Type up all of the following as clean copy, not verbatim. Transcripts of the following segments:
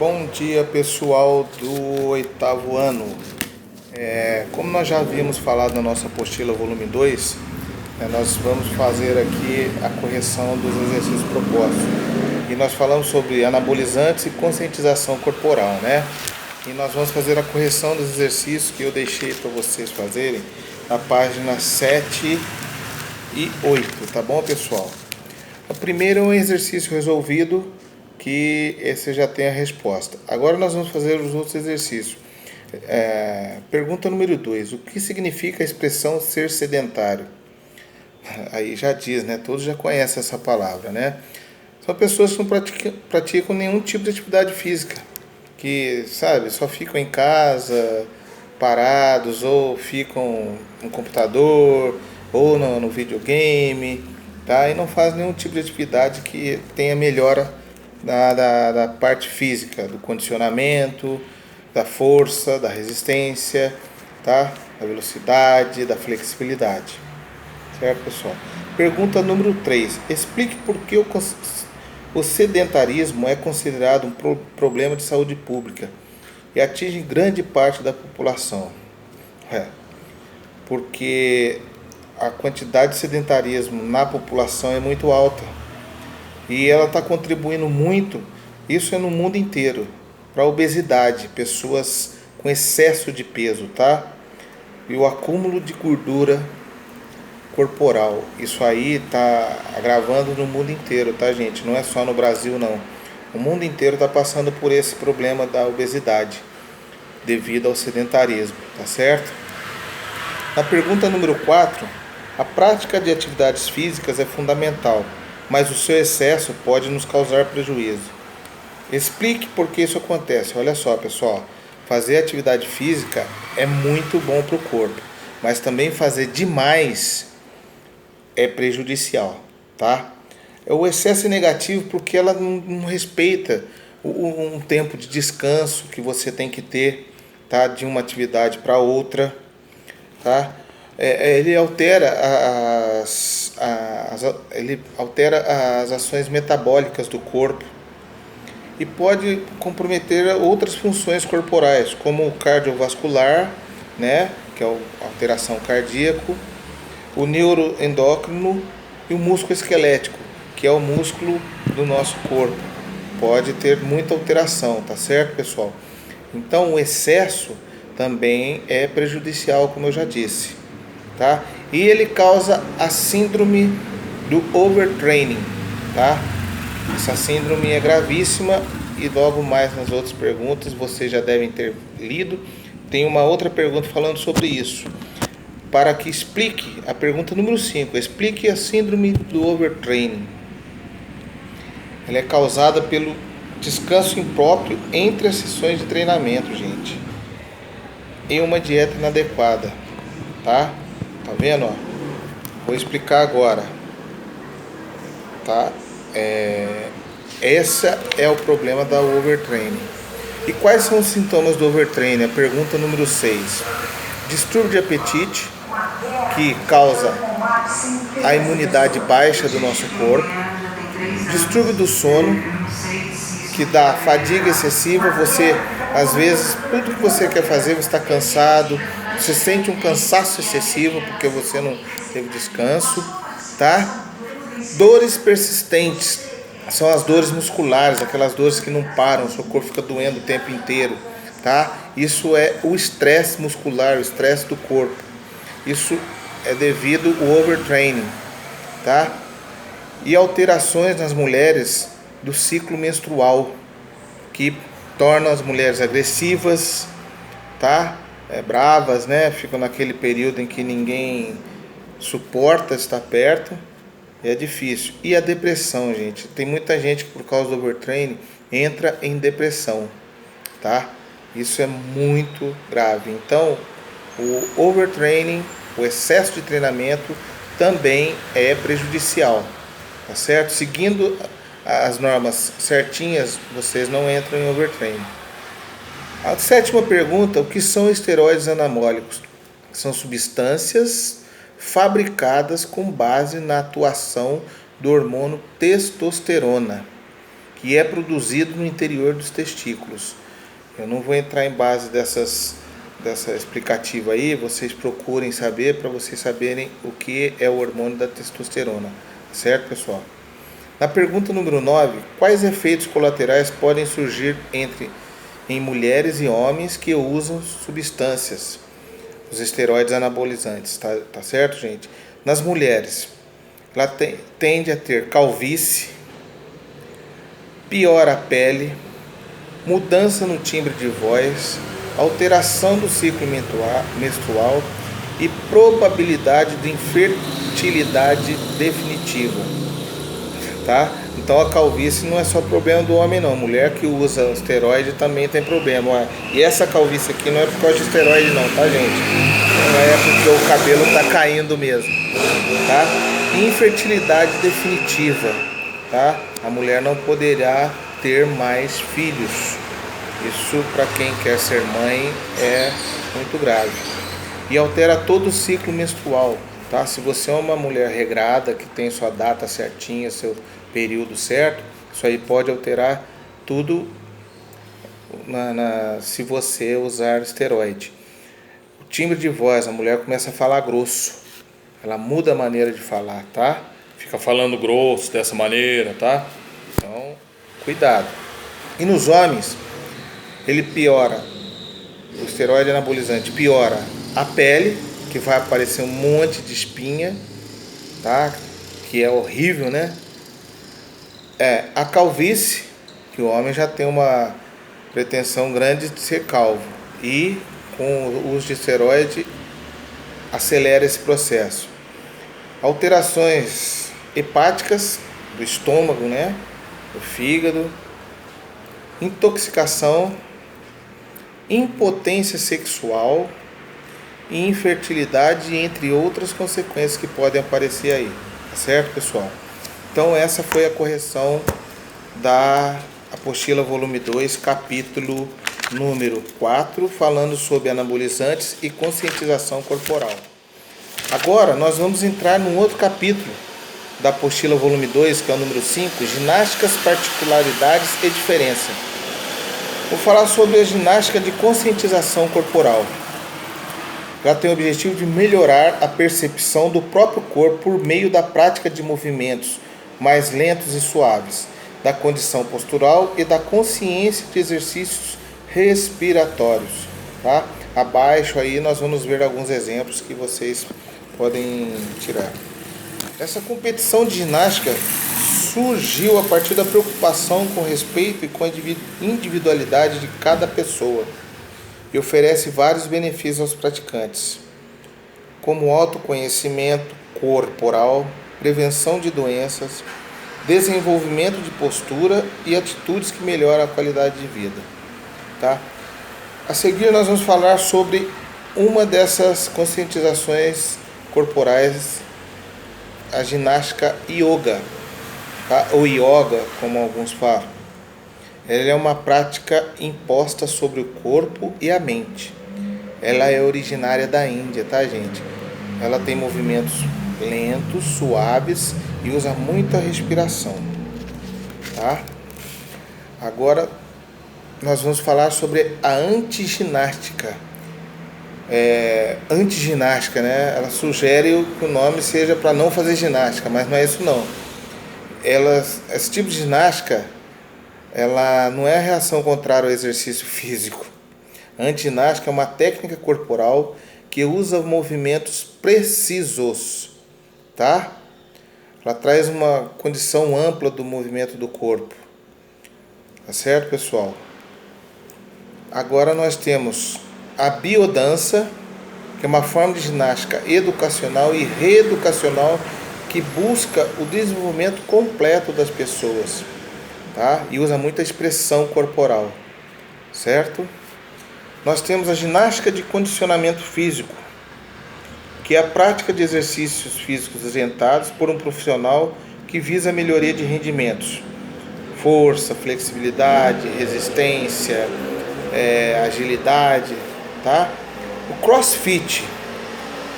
Bom dia, pessoal do oitavo ano. Como nós já havíamos falado na nossa apostila volume 2, nós vamos fazer aqui a correção dos exercícios propostos. E nós falamos sobre anabolizantes e conscientização corporal, né? E nós vamos fazer a correção dos exercícios que eu deixei para vocês fazerem na página 7 e 8, tá bom, pessoal? O primeiro é um exercício resolvido, que esse já tem a resposta. Agora nós vamos fazer os outros exercícios. Pergunta número 2. O que significa a expressão ser sedentário? Aí já diz, né? Todos já conhecem essa palavra, né? São pessoas que não praticam nenhum tipo de atividade física. Que, sabe, só ficam em casa, parados, ou ficam no computador, ou no videogame, tá? E não fazem nenhum tipo de atividade que tenha melhora da parte física, do condicionamento, da força, da resistência, tá? Da velocidade, da flexibilidade. Certo, pessoal? Pergunta número 3. Explique por que o sedentarismo é considerado um problema de saúde pública e atinge grande parte da população. Porque a quantidade de sedentarismo na população é muito alta. E ela está contribuindo muito, isso é no mundo inteiro, para a obesidade, pessoas com excesso de peso, tá? E o acúmulo de gordura corporal, isso aí está agravando no mundo inteiro, tá, gente? Não é só no Brasil, não. O mundo inteiro está passando por esse problema da obesidade, devido ao sedentarismo, tá certo? Na pergunta número 4, a prática de atividades físicas é fundamental, mas o seu excesso pode nos causar prejuízo. Explique por que isso acontece. Olha só, pessoal, fazer atividade física é muito bom para o corpo, mas também fazer demais é prejudicial, tá? O excesso é negativo porque ela não respeita um tempo de descanso que você tem que ter, tá? De uma atividade para outra, tá? Ele altera as ações metabólicas do corpo e pode comprometer outras funções corporais, como o cardiovascular, né, que é a alteração cardíaca, o neuroendócrino e o músculo esquelético, que é o músculo do nosso corpo. Pode ter muita alteração, tá certo, pessoal? Então, o excesso também é prejudicial, como eu já disse, tá? E ele causa a síndrome do overtraining, tá? Essa síndrome é gravíssima e logo mais nas outras perguntas vocês já devem ter lido. Tem uma outra pergunta falando sobre isso. Para que explique, a pergunta número 5, explique a síndrome do overtraining. Ela é causada pelo descanso impróprio entre as sessões de treinamento, gente, e uma dieta inadequada, tá? Tá vendo, ó? Vou explicar agora, tá? Esse é o problema da overtraining. E quais são os sintomas do overtraining? A pergunta número 6. Distúrbio de apetite, que causa a imunidade baixa do nosso corpo. Distúrbio do sono, que dá fadiga excessiva. Você, às vezes, tudo que você quer fazer, você está cansado, você sente um cansaço excessivo porque você não teve descanso, tá? Dores persistentes, são as dores musculares, aquelas dores que não param, o seu corpo fica doendo o tempo inteiro, tá? Isso é o estresse muscular, o estresse do corpo. Isso é devido ao overtraining, tá? E alterações nas mulheres do ciclo menstrual, que tornam as mulheres agressivas, tá? Bravas, né? Ficam naquele período em que ninguém suporta estar perto. É difícil. E a depressão, gente. Tem muita gente que por causa do overtraining entra em depressão, tá? Isso é muito grave. Então, o overtraining, o excesso de treinamento também é prejudicial, tá certo? Seguindo as normas certinhas, vocês não entram em overtraining. A 7ª pergunta, o que são esteroides anabólicos? São substâncias fabricadas com base na atuação do hormônio testosterona, que é produzido no interior dos testículos. Eu não vou entrar em base dessa explicativa aí, vocês procurem saber para vocês saberem o que é o hormônio da testosterona, certo, pessoal? Na pergunta número 9, quais efeitos colaterais podem surgir em mulheres e homens que usam substâncias, os esteroides anabolizantes, tá certo, gente? Nas mulheres, ela tende a ter calvície, piora a pele, mudança no timbre de voz, alteração do ciclo menstrual e probabilidade de infertilidade definitiva, tá? Então a calvície não é só problema do homem não, mulher que usa esteroide também tem problema. E essa calvície aqui não é por causa de esteroide não, tá, gente? Não é porque o cabelo tá caindo mesmo, tá? Infertilidade definitiva, tá? A mulher não poderá ter mais filhos. Isso para quem quer ser mãe é muito grave. E altera todo o ciclo menstrual, tá? Se você é uma mulher regrada, que tem sua data certinha, seu período certo, isso aí pode alterar tudo se você usar esteroide. O timbre de voz, a mulher começa a falar grosso, ela muda a maneira de falar, tá? Fica falando grosso dessa maneira, tá? Então, cuidado. E nos homens, ele piora, o esteroide anabolizante piora a pele, que vai aparecer um monte de espinha, tá? Que é horrível, né? A calvície, que o homem já tem uma pretensão grande de ser calvo, e com o uso de esteroide acelera esse processo. Alterações hepáticas do estômago, né? Do fígado, intoxicação, impotência sexual e infertilidade, entre outras consequências que podem aparecer aí, tá certo, pessoal? Então essa foi a correção da apostila volume 2, capítulo número 4, falando sobre anabolizantes e conscientização corporal. Agora nós vamos entrar num outro capítulo da apostila volume 2, que é o número 5, ginásticas, particularidades e diferença. Vou falar sobre a ginástica de conscientização corporal. Ela tem o objetivo de melhorar a percepção do próprio corpo por meio da prática de movimentos mais lentos e suaves, da condição postural e da consciência de exercícios respiratórios, tá? Abaixo aí nós vamos ver alguns exemplos que vocês podem tirar. Essa competição de ginástica surgiu a partir da preocupação com respeito e com a individualidade de cada pessoa e oferece vários benefícios aos praticantes, como autoconhecimento corporal, prevenção de doenças, desenvolvimento de postura e atitudes que melhoram a qualidade de vida, tá? A seguir nós vamos falar sobre uma dessas conscientizações corporais, a ginástica yoga, tá? Ou yoga, como alguns falam. Ela é uma prática imposta sobre o corpo e a mente. Ela é originária da Índia, tá, gente? Ela tem movimentos lentos, suaves e usa muita respiração, tá? Agora nós vamos falar sobre a antiginástica. Antiginástica, né? Ela sugere que o nome seja para não fazer ginástica, mas não é isso não. Esse tipo de ginástica, ela não é a reação contrária ao exercício físico. A antiginástica é uma técnica corporal que usa movimentos precisos, tá? Ela traz uma condição ampla do movimento do corpo, tá certo, pessoal? Agora nós temos a biodança, que é uma forma de ginástica educacional e reeducacional que busca o desenvolvimento completo das pessoas, tá? E usa muita expressão corporal, certo? Nós temos a ginástica de condicionamento físico, que é a prática de exercícios físicos orientados por um profissional que visa a melhoria de rendimentos, força, flexibilidade, resistência, agilidade, tá? O CrossFit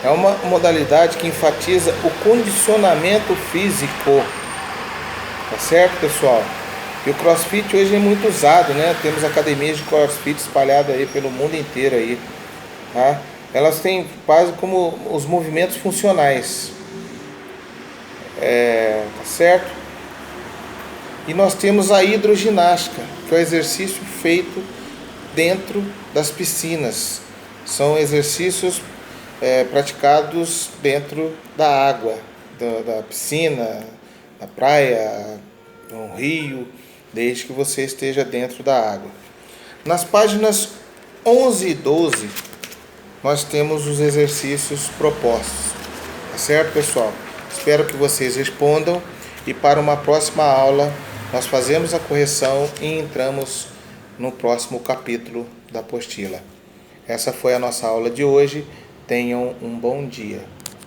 é uma modalidade que enfatiza o condicionamento físico, tá certo, pessoal? E o CrossFit hoje é muito usado, né? Temos academias de CrossFit espalhadas aí pelo mundo inteiro aí, tá? Elas têm quase como os movimentos funcionais, tá certo? E nós temos a hidroginástica, que é o exercício feito dentro das piscinas. São exercícios praticados dentro da água, da piscina, da praia, no rio, desde que você esteja dentro da água. Nas páginas 11 e 12, nós temos os exercícios propostos. Tá certo, pessoal? Espero que vocês respondam e para uma próxima aula nós fazemos a correção e entramos no próximo capítulo da apostila. Essa foi a nossa aula de hoje. Tenham um bom dia.